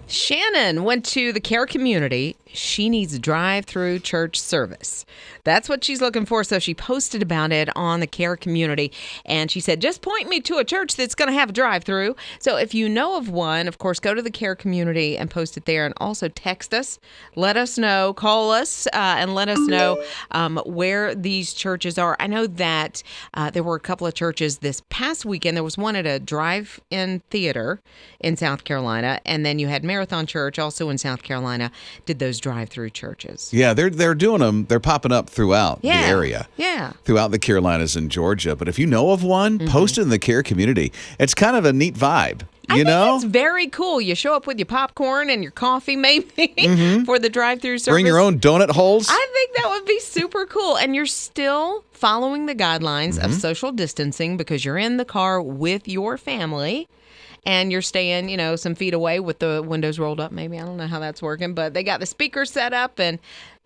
Shannon went to the care community. She needs a drive-through church service. That's what she's looking for, so she posted about it on the care community, and she said, just point me to a church that's going to have a drive-through. So if you know of one, of course, go to the care community and post it there, and also text us, let us know, call us, and let us know where these churches are. I know that there were a couple of churches this past weekend. There was one at a drive-in theater in South Carolina, and then you had Marathon Church, also in South Carolina, did those drive-through churches. Yeah, they're doing them. They're popping up throughout the area. Yeah. Throughout the Carolinas and Georgia. But if you know of one, post it in the care community. It's kind of a neat vibe. I think it's very cool. You show up with your popcorn and your coffee, maybe, for the drive-through service. Bring your own donut holes. I think that would be super cool. And you're still following the guidelines of social distancing because you're in the car with your family. And you're staying, some feet away with the windows rolled up, maybe. I don't know how that's working. But they got the speakers set up and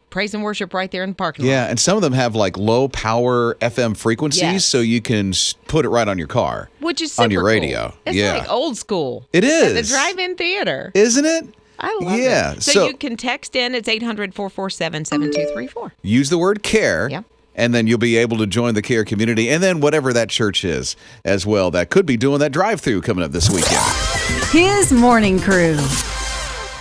praise and worship right there in the parking lot. Yeah, and some of them have like low power FM frequencies, so you can put it right on your car. Which is super on your radio. Cool. It's like old school. It is. At the drive-in theater. Isn't it? I love it. So you can text in. It's 800-447-7234. Use the word care. Yep. And then you'll be able to join the care community. And then whatever that church is as well. That could be doing that drive-through coming up this weekend. His Morning Crew.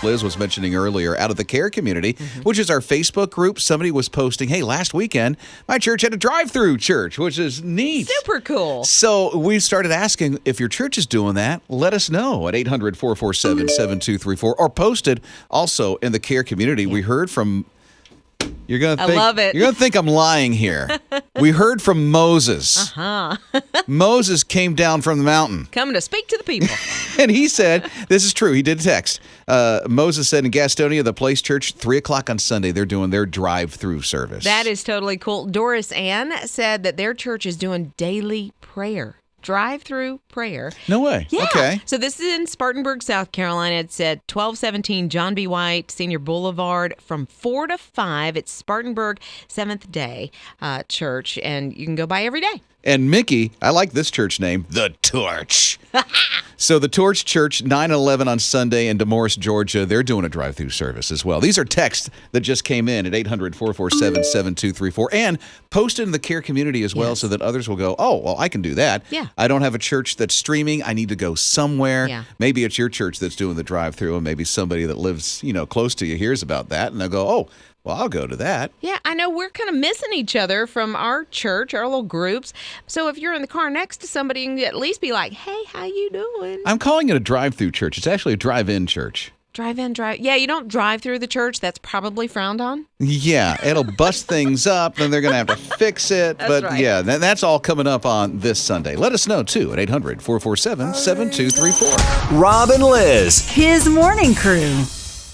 Liz was mentioning earlier, out of the care community, which is our Facebook group, somebody was posting, hey, last weekend, my church had a drive-through church, which is neat. Super cool. So we started asking, if your church is doing that, let us know at 800-447-7234 or post it also in the care community. We heard from... You're gonna think, I love it. You're going to think I'm lying here. We heard from Moses. Moses came down from the mountain. Coming to speak to the people. And he said, this is true, he did text. Moses said in Gastonia, the Place Church, 3 o'clock on Sunday, they're doing their drive-through service. That is totally cool. Doris Ann said that their church is doing daily prayer. Drive-through prayer. No way. Yeah. Okay. So this is in Spartanburg, South Carolina. It's at 1217 John B. White Senior Boulevard from 4 to 5. It's Spartanburg Seventh Day Church, and you can go by every day. And Mickey, I like this church name, The Torch. So the Torch Church, 9/11 on Sunday in Demorest, Georgia, they're doing a drive-through service as well. These are texts that just came in at 800-447-7234 and posted in the care community as well so that others will go, oh, well, I can do that. Yeah. I don't have a church that's streaming. I need to go somewhere. Yeah. Maybe it's your church that's doing the drive-through, and maybe somebody that lives, close to you hears about that, and they'll go, oh, well, I'll go to that. Yeah, I know we're kind of missing each other from our church, our little groups. So if you're in the car next to somebody, you can at least be like, hey, how you doing? I'm calling it a drive-through church. It's actually a drive-in church. Drive-in, drive. Yeah, you don't drive through the church. That's probably frowned on. Yeah, it'll bust things up, and they're going to have to fix it. That's right. Yeah, that's all coming up on this Sunday. Let us know, too, at 800-447-7234. Rob and Liz. His Morning Crew.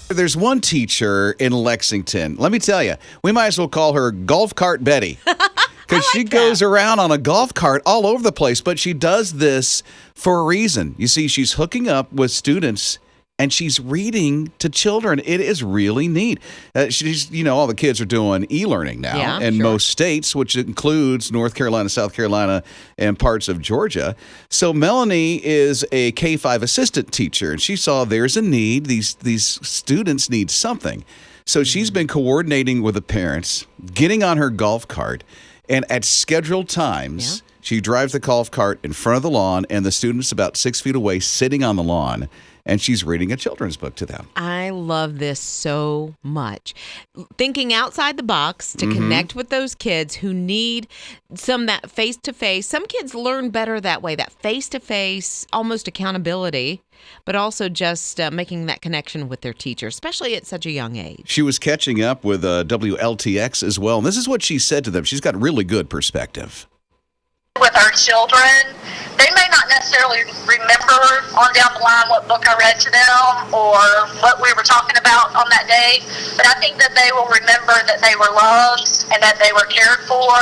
There's one teacher in Lexington. Let me tell you, we might as well call her Golf Cart Betty. Because she goes around on a golf cart all over the place, but she does this for a reason. You see, she's hooking up with students, and she's reading to children. It is really neat. She's, all the kids are doing e-learning now in most states, which includes North Carolina, South Carolina, and parts of Georgia. So Melanie is a K-5 assistant teacher, and she saw there's a need. These students need something. So she's been coordinating with the parents, getting on her golf cart, and at scheduled times, she drives the golf cart in front of the lawn, and the students about 6 feet away sitting on the lawn. And she's reading a children's book to them. I love this so much. Thinking outside the box to connect with those kids who need that face-to-face. Some kids learn better that way, that face-to-face, almost accountability, but also just making that connection with their teacher, especially at such a young age. She was catching up with WLTX as well. And this is what she said to them. She's got really good perspective. With our children, they may not necessarily remember on down the line what book I read to them or what we were talking about on that day, but I think that they will remember that they were loved and that they were cared for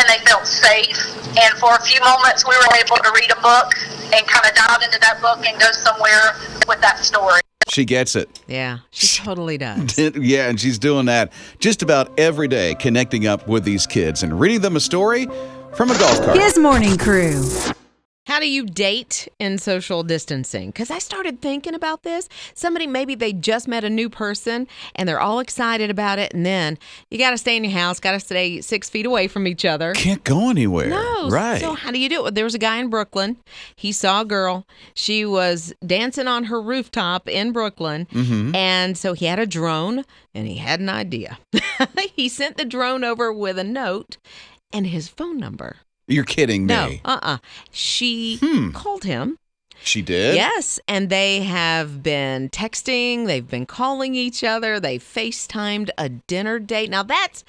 and they felt safe. And for a few moments, we were able to read a book and kind of dive into that book and go somewhere with that story. She gets it. Yeah, she totally does. Yeah, and she's doing that just about every day, connecting up with these kids and reading them a story from a golf cart. His Morning Crew. How do you date in social distancing? Because I started thinking about this. Somebody, maybe they just met a new person and they're all excited about it. And then you got to stay in your house, got to stay 6 feet away from each other. Can't go anywhere. No. Right. So how do you do it? There was a guy in Brooklyn. He saw a girl. She was dancing on her rooftop in Brooklyn. Mm-hmm. And so he had a drone and he had an idea. He sent the drone over with a note and his phone number. You're kidding me. No, She called him. She did? Yes, and they have been texting. They've been calling each other. They FaceTimed a dinner date. Now that's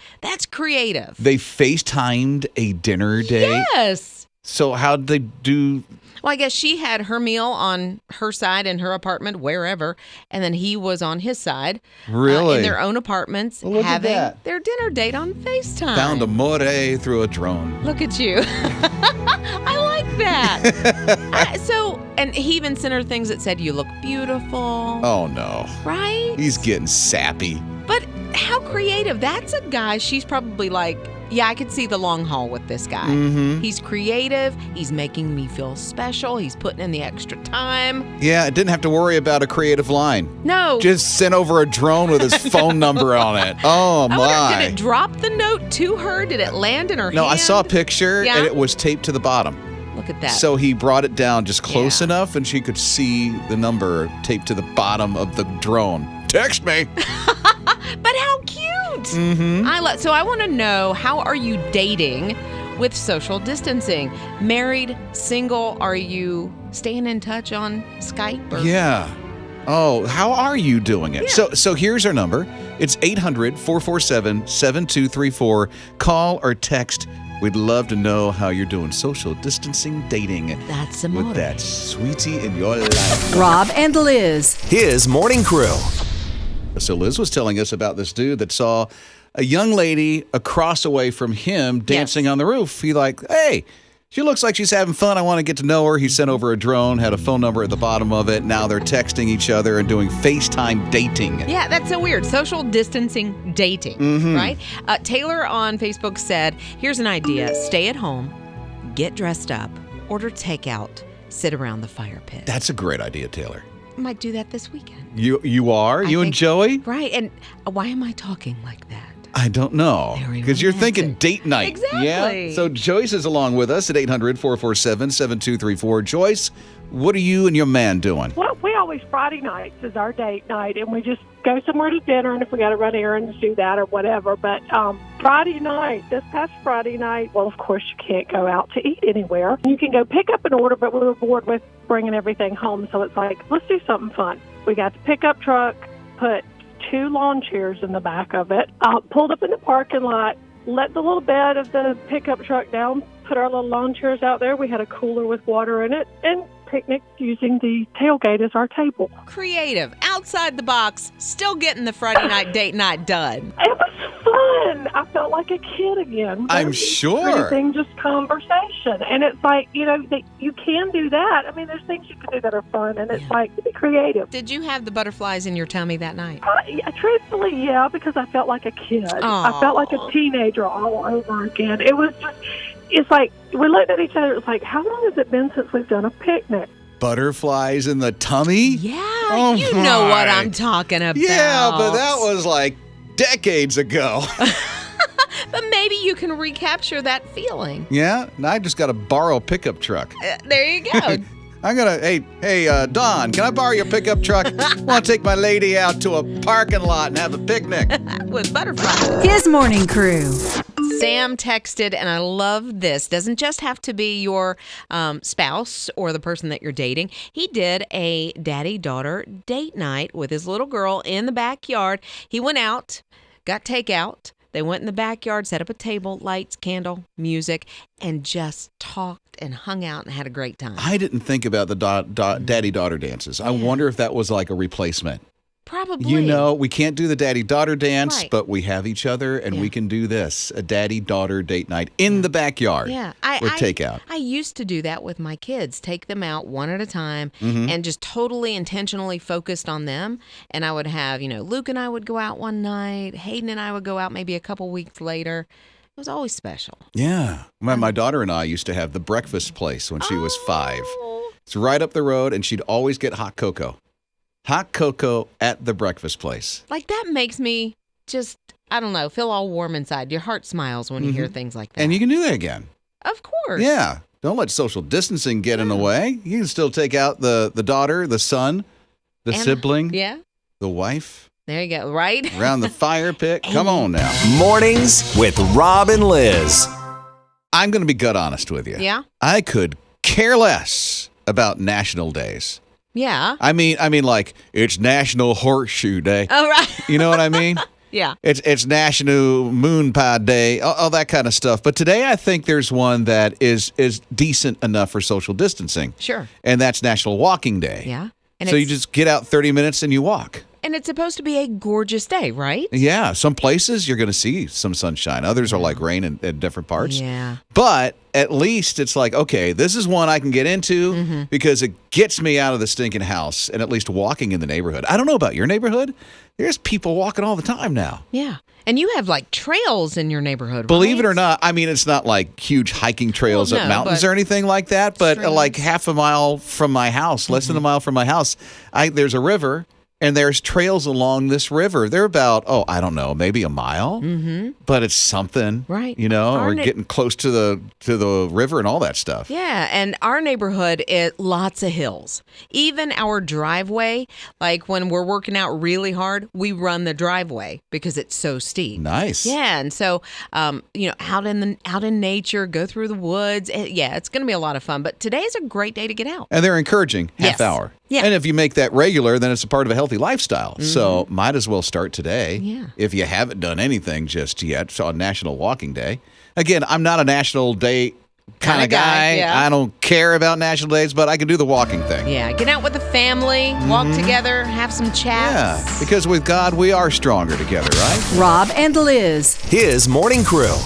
creative. They FaceTimed a dinner date? Yes. So how'd they do? Well, I guess she had her meal on her side in her apartment, wherever, and then he was on his side. Really? In their own apartments, Well, look at having that. their dinner date on FaceTime. Found amore through a drone. Look at you. I like that. And he even sent her things that said, "You look beautiful." Oh, no. Right? He's getting sappy. But how creative. That's a guy, she's probably like, yeah, I could see the long haul with this guy. Mm-hmm. He's creative. He's making me feel special. He's putting in the extra time. Yeah, it didn't have to worry about a creative line. No. Just sent over a drone with his phone number on it. Oh, I wonder, my. did it drop the note to her? Did it land in her hand? No, I saw a picture, Yeah? and it was taped to the bottom. Look at that. So he brought it down just close Yeah. enough, and she could see the number taped to the bottom of the drone. Text me. But how cute. Mm-hmm. So I want to know, how are you dating with social distancing? Married, single? Are you staying in touch on Skype? Or- Yeah. Oh, how are you doing it? Yeah. So here's our number. It's 800-447-7234. Call or text. We'd love to know how you're doing social distancing dating That's amore. with that sweetie in your life. Rob and Liz. His morning crew. So Liz was telling us about this dude that saw a young lady across away from him dancing on the roof. He like, hey, she looks like she's having fun. I want to get to know her. He sent over a drone, had a phone number at the bottom of it. Now they're texting each other and doing FaceTime dating. Yeah, that's so weird. Social distancing dating, Mm-hmm. right? Taylor on Facebook said, here's an idea. Stay at home, get dressed up, order takeout, sit around the fire pit. That's a great idea, Taylor. Might do that this weekend. You are? You and think- Joey? Right. And why am I talking like that? I don't know. Very Because you're romantic. thinking date night. Exactly. Yeah. So Joyce is along with us at 800-447-7234. Joyce, what are you and your man doing? Well, we always Friday nights is our date night, and we just go somewhere to dinner, and if we got to run errands, do that or whatever. But Friday night, this past Friday night, well, of course, you can't go out to eat anywhere. You can go pick up an order, but we were bored with bringing everything home, so it's like, let's do something fun. We got the pickup truck, put 2 lawn chairs in the back of it, pulled up in the parking lot, let the little bed of the pickup truck down, put our little lawn chairs out there. We had a cooler with water in it, and picnic using the tailgate as our table. Creative, outside the box, still getting the Friday night date night done. It was fun. I felt like a kid again. I'm sure. Everything just conversation. And it's like, that you can do that. I mean, there's things you can do that are fun, and it's like, be creative. Did you have the butterflies in your tummy that night? Truthfully, yeah, because I felt like a kid. I felt like a teenager all over again. It was just, it's like, we looked at each other, it was like, how long has it been since we've done a picnic? Butterflies in the tummy? Yeah, Oh you know what my. I'm talking about. Yeah, but that was like decades ago. But maybe you can recapture that feeling. Yeah? Now I just got to borrow a pickup truck. There you go. I'm gonna, hey, Don, can I borrow your pickup truck? I want to take my lady out to a parking lot and have a picnic. With butterflies. His morning crew. Sam texted, and I love this. Doesn't just have to be your spouse or the person that you're dating. He did a daddy-daughter date night with his little girl in the backyard. He went out, got takeout. They went in the backyard, set up a table, lights, candle, music, and just talked and hung out and had a great time. I didn't think about the daddy-daughter dances. I wonder if that was like a replacement. Probably. We can't do the daddy-daughter dance, Right. but we have each other, and Yeah. we can do this, a daddy-daughter date night in the backyard Yeah, with takeout. I used to do that with my kids. Take them out one at a time Mm-hmm. and just totally intentionally focused on them. And I would have, Luke and I would go out one night. Hayden and I would go out maybe a couple weeks later. was always special. Yeah. My daughter and I used to have the breakfast place when she was 5. Oh. It's right up the road, and she'd always get hot cocoa. Hot cocoa at the breakfast place. Like that makes me just, I don't know, feel all warm inside. Your heart smiles when you hear things like that. And you can do that again. Of course. Yeah. Don't let social distancing get in the way. You can still take out the daughter, the son, the sibling, Yeah. the wife, There you go. Right? around the fire pit. Come on now. Mornings with Rob and Liz. I'm going to be gut honest with you. Yeah. I could care less about national days. Yeah. I mean, like it's National Horseshoe Day. Oh, right. You know what I mean? Yeah. It's National Moon Pie Day, all that kind of stuff. But today I think there's one that is decent enough for social distancing. Sure. And that's National Walking Day. Yeah. And So you it's- just get out 30 minutes and you walk. And it's supposed to be a gorgeous day, right? Yeah, some places you're going to see some sunshine. Others are like rain in different parts. Yeah. But at least it's like, okay, this is one I can get into Mm-hmm. because it gets me out of the stinking house and at least walking in the neighborhood. I don't know about your neighborhood. There's people walking all the time now. Yeah. And you have like trails in your neighborhood. Believe it right? or not, I mean, it's not like huge hiking trails Well, up no, mountains but or anything like that, but streams. like half a mile from my house, less Mm-hmm. than a mile from my house, there's a river. And there's trails along this river. They're about, I don't know, maybe a mile, but it's something, Right. You know, Our or na- getting close to the river and all that stuff. Yeah, and our neighborhood is lots of hills. Even our driveway, like when we're working out really hard, we run the driveway because it's so steep. Nice. Yeah, and so out in nature, go through the woods. Yeah, it's going to be a lot of fun. But today's a great day to get out. And they're encouraging half Yes. hour. Yeah. And if you make that regular, then it's a part of a healthy lifestyle. So might as well start today. Yeah. If you haven't done anything just yet. So on National Walking Day. Again, I'm not a National Day kind of guy. yeah. I don't care about national days, but I can do the walking thing. Yeah, get out with the family, walk together, have some Yeah, chats. because with God, we are stronger together, right? Rob and Liz. His morning crew.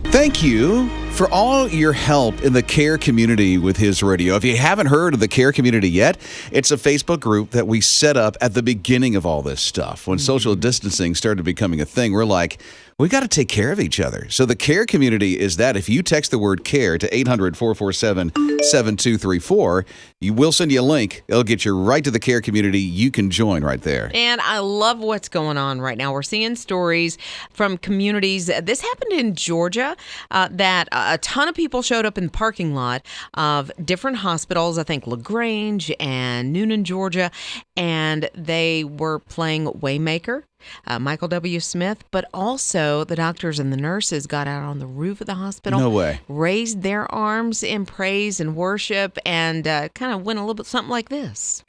Thank you for all your help in the CARE community with His Radio. If you haven't heard of the CARE community yet, it's a Facebook group that we set up at the beginning of all this stuff. When social distancing started becoming a thing, we're like, we got to take care of each other. So the CARE community is that if you text the word CARE to 800-447-7234, we'll send you a link. It'll get you right to the CARE community. You can join right there. And I love what's going on right now. We're seeing stories from communities. This happened in Georgia that a ton of people showed up in the parking lot of different hospitals, I think LaGrange and Noonan, Georgia, and they were playing Waymaker. Michael W. Smith, but also the doctors and the nurses got out on the roof of the hospital. No way. Raised their arms in praise and worship and kind of went a little bit something like this.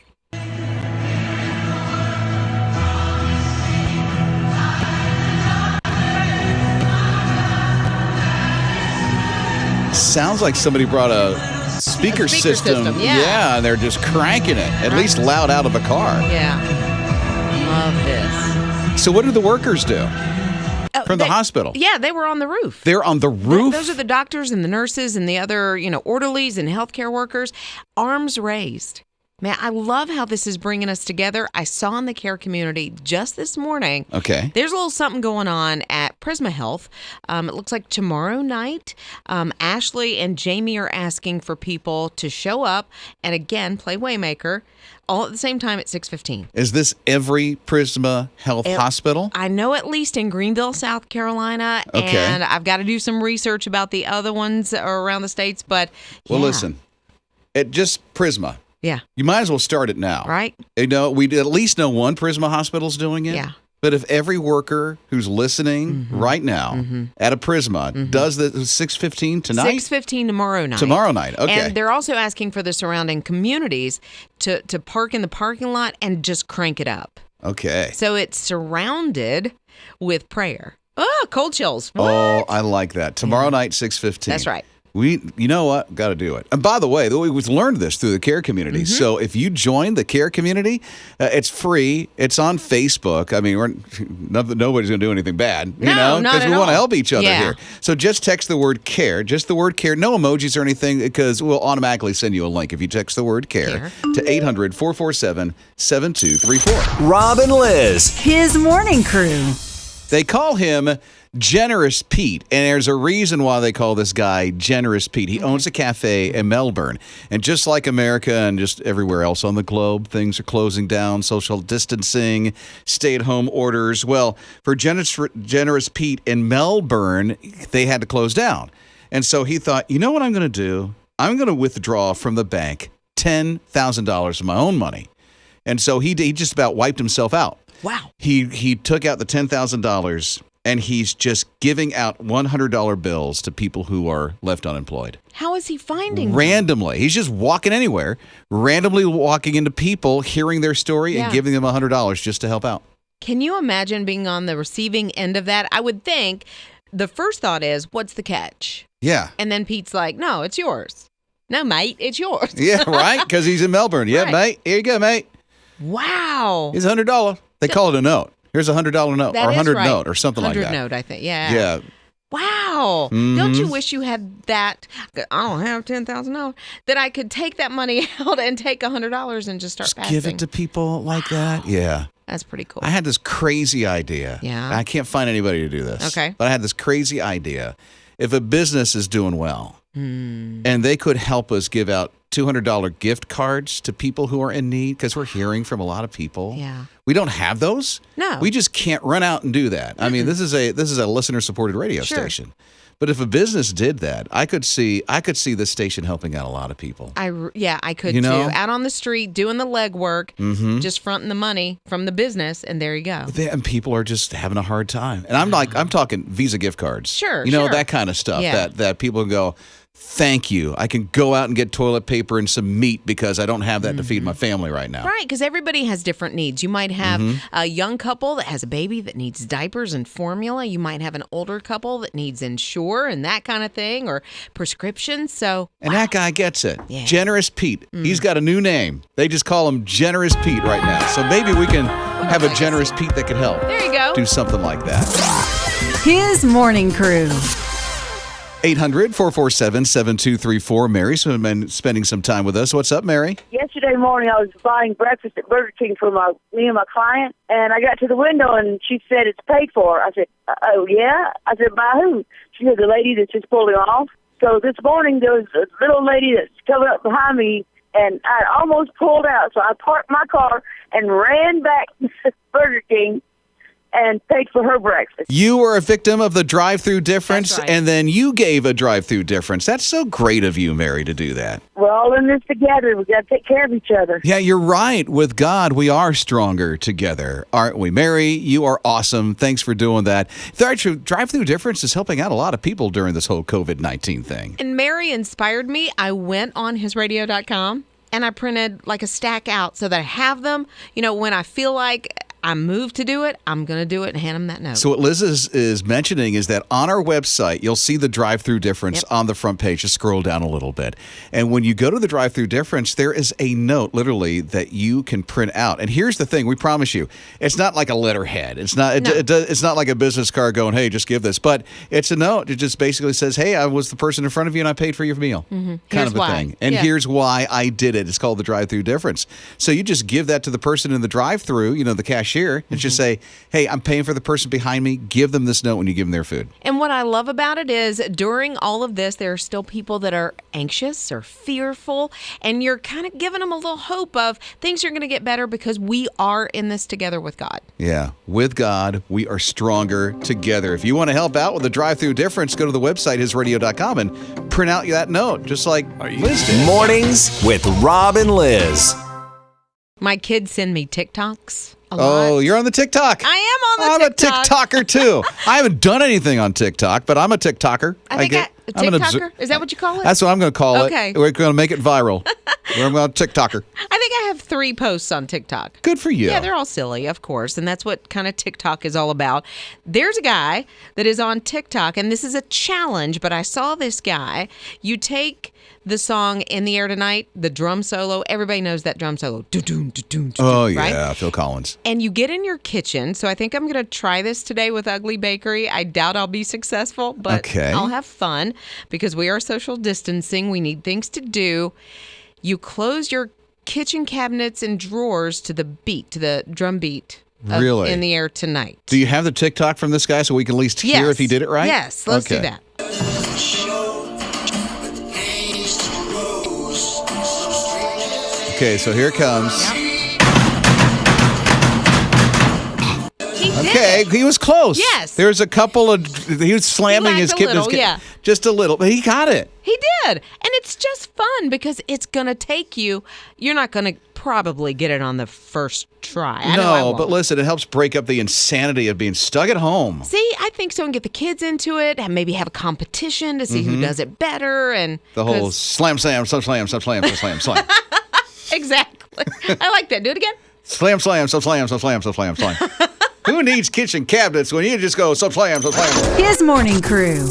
Sounds like somebody brought a speaker system. yeah. And they're just cranking it, at least loud out of a car. Yeah. Love this. So what do the workers do Oh, from the hospital? Yeah, they were on the roof. They're on the roof? Those are the doctors and the nurses and the other, orderlies and healthcare workers, arms raised. Man, I love how this is bringing us together. I saw in the CARE community just this morning. Okay. There's a little something going on at Prisma Health. It looks like tomorrow night, Ashley and Jamie are asking for people to show up and again play Waymaker, all at the same time at 6:15. Is this every Prisma Health hospital? I know at least in Greenville, South Carolina, Okay. and I've got to do some research about the other ones around the states. But Well, yeah. listen, it just Prisma. Yeah, You might as well start it now. right? We at least know one Prisma hospital's doing it. Yeah. But if every worker who's listening right now at a Prisma does the 6:15 tonight? 6:15 tomorrow night. Tomorrow night, okay. And they're also asking for the surrounding communities to park in the parking lot and just crank it up. Okay. So it's surrounded with prayer. Oh, cold chills. What? Oh, I like that. Tomorrow night, 6:15. That's right. You know what? Got to do it. And by the way, we've learned this through the CARE community. So if you join the CARE community, it's free. It's on Facebook. I mean, nobody's going to do anything bad, No, not because at we want to all. help each other Yeah. here. So just text the word CARE, just the word CARE. No emojis or anything, because we'll automatically send you a link if you text the word CARE to 800-447-7234. Rob and Liz. His morning crew. They call him Generous Pete, and there's a reason why they call this guy Generous Pete. He owns a cafe in Melbourne, and just like America and just everywhere else on the globe, things are closing down, social distancing, stay-at-home orders. Well, for Generous Pete in Melbourne, they had to close down. And so he thought, you know what I'm going to do? I'm going to withdraw from the bank $10,000 of my own money. And so he just about wiped himself out. Wow. He took out the $10,000 and he's just giving out $100 bills to people who are left unemployed. How is he finding them? Randomly. He's just walking anywhere, randomly walking into people, hearing their story, and giving them $100 just to help out. Can you imagine being on the receiving end of that? I would think the first thought is, what's the catch? Yeah. And then Pete's like, no, it's yours. No, mate, it's yours. Yeah, right? Because he's in Melbourne. Yeah, Right. mate. Here you go, mate. Wow. Here's $100. They call it a note. Here's a $100 note That or a is 100 right. note or something like that. 100 note, I think. Yeah. Yeah. Wow. Don't you wish you had that? I don't have $10,000. That I could take that money out and take $100 and just start Just passing. give it to people like that. Yeah. That's pretty cool. I had this crazy idea. Yeah. I can't find anybody to do this. Okay. But I had this crazy idea. If a business is doing well and they could help us give out $200 gift cards to people who are in need, because we're hearing from a lot of people. Yeah. We don't have those. No. We just can't run out and do that. I mean, this is a listener supported radio Sure. station. But if a business did that, I could see this station helping out a lot of people. I could You know? too. Out on the street doing the legwork, just fronting the money from the business, and there you go. And people are just having a hard time. And I'm talking Visa gift cards. Sure, You know, sure. that kind of stuff Yeah. that people can go, thank you. I can go out and get toilet paper and some meat because I don't have that to feed my family right now. Right, because everybody has different needs. You might have a young couple that has a baby that needs diapers and formula. You might have an older couple that needs Ensure and that kind of thing, or prescriptions. So, And that guy gets it. Yeah. Generous Pete. He's got a new name. They just call him Generous Pete right now. So maybe we can have a Generous Pete that can help. there you go. Do something like that. His morning crew. 800-447-7234. Mary's been spending some time with us. What's up, Mary? Yesterday morning, I was buying breakfast at Burger King for me and my client, and I got to the window, and she said, it's paid for. I said, oh, yeah? I said, by who? She said, the lady that's just pulling off. So this morning, there was a little lady that's coming up behind me, and I almost pulled out. So I parked my car and ran back to Burger King and paid for her breakfast. You were a victim of the drive-through difference, That's right. and then you gave a drive-through difference. That's so great of you, Mary, to do that. We're all in this together. We got to take care of each other. Yeah, you're right. With God, we are stronger together, aren't we? Mary, you are awesome. Thanks for doing that. The drive-through difference is helping out a lot of people during this whole COVID-19 thing. And Mary inspired me. I went on hisradio.com and I printed like a stack out so that I have them. You know, when I feel like I moved to do it, I'm going to do it and hand them that note. So what Liz is mentioning is that on our website, you'll see the drive-through difference on the front page. Just scroll down a little bit. And when you go to the drive-through difference, there is a note literally that you can print out. And here's the thing, we promise you, it's not like a letterhead. It's not it's not like a business card going, hey, just give this. But it's a note. It just basically says, hey, I was the person in front of you and I paid for your meal. Kind Here's of a why. thing. And Yeah. here's why I did it. It's called the drive-through difference. So you just give that to the person in the drive-through, you know, the cashier, and just say, hey, I'm paying for the person behind me. Give them this note when you give them their food. And what I love about it is during all of this, there are still people that are anxious or fearful, and you're kind of giving them a little hope of things are going to get better because we are in this together with God. Yeah, with God, we are stronger together. If you want to help out with the drive-through difference, go to the website, hisradio.com, and print out that note, just like Liz did. Mornings with Rob and Liz. My kids send me TikToks a Oh, lot. you're on the TikTok. I am on I'm the a TikToker too. I haven't done anything on TikTok, but I'm a TikToker. I think a I'm an TikToker? Is that what you call it? That's what I'm going to call Okay. it. We're going to make it viral. We're going to TikToker. I think I have 3 posts on TikTok. Good for you. Yeah, they're all silly, of course, and that's what kind of TikTok is all about. There's a guy that is on TikTok, and this is a challenge, but I saw this guy. You take the song In the Air Tonight, the drum solo. Everybody knows that drum solo. Do-doom, do-doom, do-doom, Oh, right? yeah, Phil Collins. And you get in your kitchen. So I think I'm going to try this today with Ugly Bakery. I doubt I'll be successful, but Okay. I'll have fun because we are social distancing. We need things to do. You close your kitchen cabinets and drawers to the beat, to the drum beat. Really? in the air tonight. Do you have the TikTok from this guy so we can at least hear if he did it right? Yes, let's do Okay. that. Okay, so here it comes. He did Okay, it. he was close. Yes. There's a couple of he was slamming He his lagged a kid. little, yeah. Just a little, but he got it. He did. And it's just fun because it's going to take you. You're not going to probably get it on the first try. I know I No, won't. but listen, it helps break up the insanity of being stuck at home. See, I think so, and get the kids into it, and maybe have a competition to see who does it better, and The whole 'cause- slam, slam, slam, slam, slam, slam, slam, slam, exactly. I like that. Do it again. slam, slam, slam, slam, slam, slam, slam, slam. Who needs kitchen cabinets when you just go slam, slam, slam? His morning crew.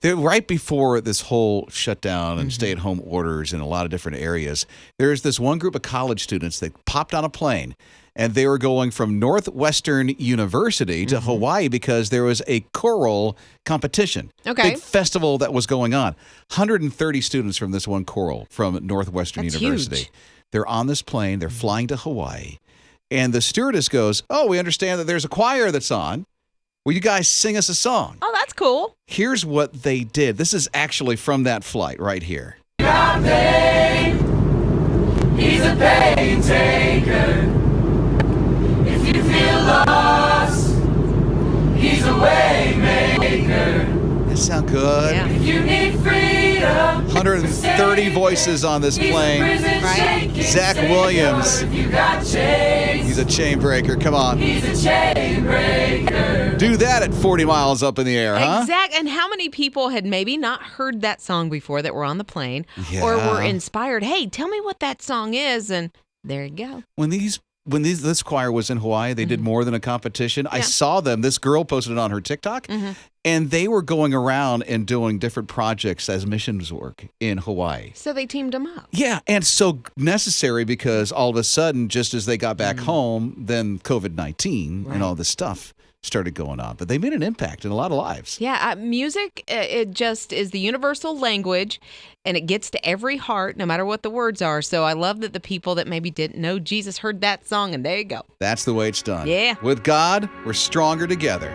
Right before this whole shutdown and stay-at-home orders in a lot of different areas, there's this one group of college students that popped on a plane, and they were going from Northwestern University to Hawaii because there was a choral competition. Okay. Big festival that was going on. 130 students from this one choral from Northwestern That's University. huge. They're on this plane. They're flying to Hawaii. And the stewardess goes, "Oh, we understand that there's a choir that's on. Will you guys sing us a song?" Oh, that's cool. Here's what they did. This is actually from that flight right here. That sound good? Yeah. 130 voices on this plane. Right? Zach Williams. He's a chain breaker. Come on. Do that at 40 miles up in the air, huh? Exact. And how many people had maybe not heard that song before that were on the plane or were Yeah. inspired? Hey, tell me what that song is, and there you go. When this choir was in Hawaii, they did more than a competition. I saw them. This girl posted it on her TikTok, and they were going around and doing different projects as missions work in Hawaii. So they teamed them up. Yeah, and so necessary because all of a sudden, just as they got back home, then COVID-19 and all this stuff started going on. But they made an impact in a lot of lives. Yeah, music, it just is the universal language, and it gets to every heart, no matter what the words are. So I love that the people that maybe didn't know Jesus heard that song, and there you go. That's the way it's done. Yeah. With God, we're stronger together.